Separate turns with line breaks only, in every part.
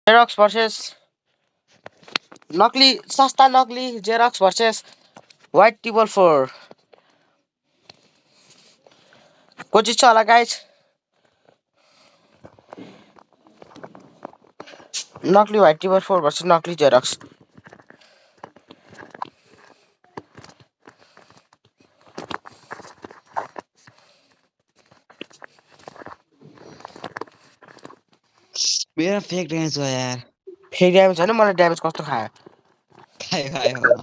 Xerox versus नकली सस्ता नकली जेरक्स भर्सेस व्हाइट टेबल 4 को जित्छ होला गाइज नकली व्हाइट टेबल 4 भर्सेस नकली जेरक्स
मेरा फेक ड्यामेज भयो यार
फेरि ड्यामेज छैन मलाई ड्यामेज कस्तो खायो
खायो खायो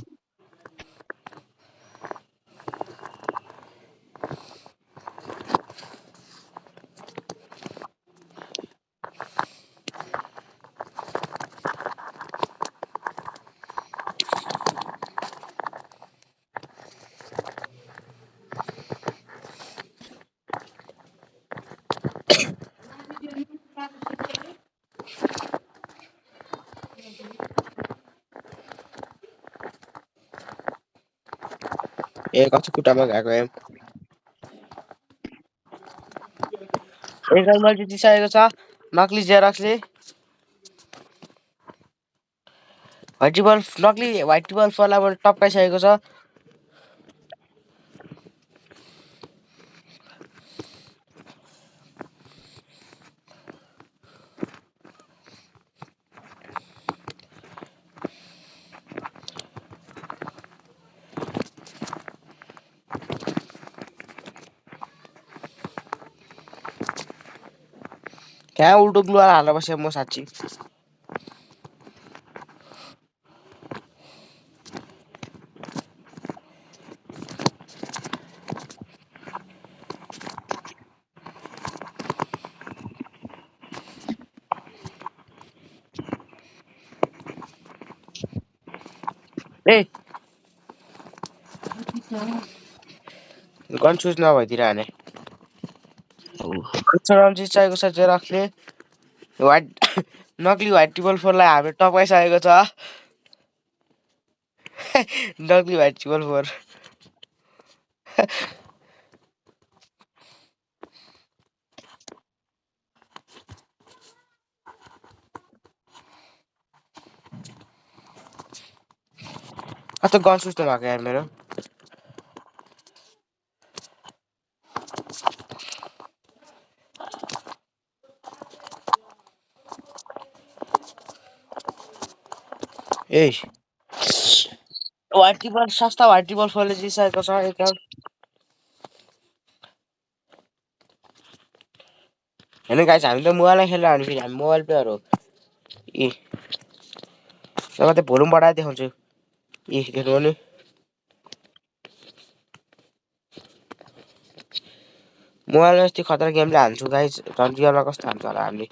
ए कति खुट्टामा गएको एम एकल मैले जितिसकेको छ नकली जेरक्सले व्हाइट टेबल नकली व्हाइट टेबल 4 लाई मैले टप्काइसकेको छ कहाँ उल्टो ग्लुवाल हालेर बसेँ म साँच्ची ए कन्फ्युज नभइदिएर हाने जितिसकेको छ जेरक्सले व्हाइट नकली व्हाइट टेबल 4 लाई हामीले टप्काइसकेको छ नकली व्हाइट टेबल 4 कस्तो गन सुस्तो भएको यार मेरो ए व्हाइट टेबल सस्ता व्हाइट टेबल 4 ले जितिसकेको छ एकाउन्ट होइन गाइस हामी त मोबाइलमा खेलेर हामी फेरि हामी मोबाइल प्लेयर हो ए अब त भोल्युम बढाएर देखाउँछु ए देख्नु नि मोबाइलमा यस्तो खतरा गेमले हाल्छु गाइस झन् रियलमा कस्तो हान्छ होला हामीले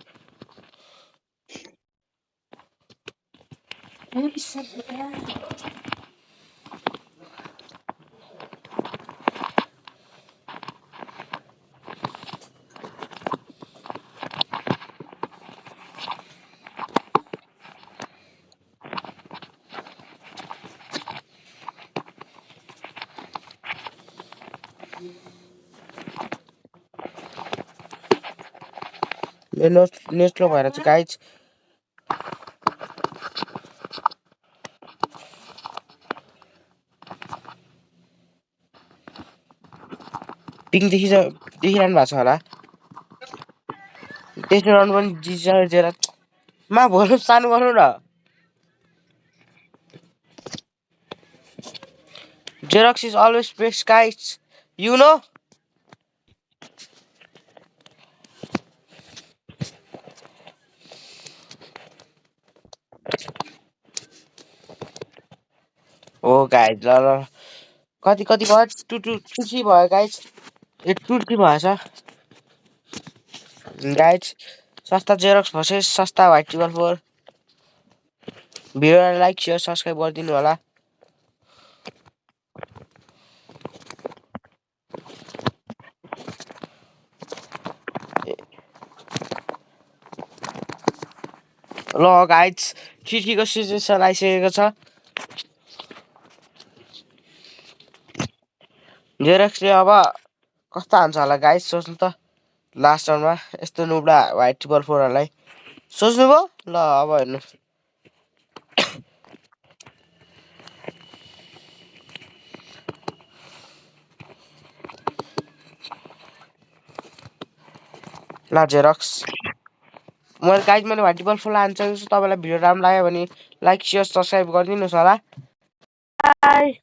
नेट स्लो भएर चाहिँ गाइस पिङ देखिरहनु भएको छ होला तेस्रो राउन्ड पनि जितिसकेको जेरक्स मा भोल्युम सानो गर्नु न Xerox is always best guys you know हो गाइस ल ल कति कति भयो 2-3 भयो गाइस ए 2-3 भएछ गाइस सस्ता जेरक्स भर्सेस सस्ता व्हाइट टेबल 4 भिडियोलाई लाइक शेयर सब्स्क्राइब गरिदिनु होला ल गाइस ठिठीको सिचुएसन आइसकेको छ जेरक्सले अब कस्तो हान्छ होला गाइस सोच्नु त लास्ट राउन्डमा यस्तो नुब्ला व्हाइट टेबल 4 हरूलाई सोच्नुभयो ल अब हेर्नु ल जेरक्स मैले गाइज मैले भर्टिकल फुल हान्छ तपाईँलाई भिडियो राम्रो लाग्यो भने लाइक सेयर सब्सक्राइब गरिदिनुहोस् होला बाई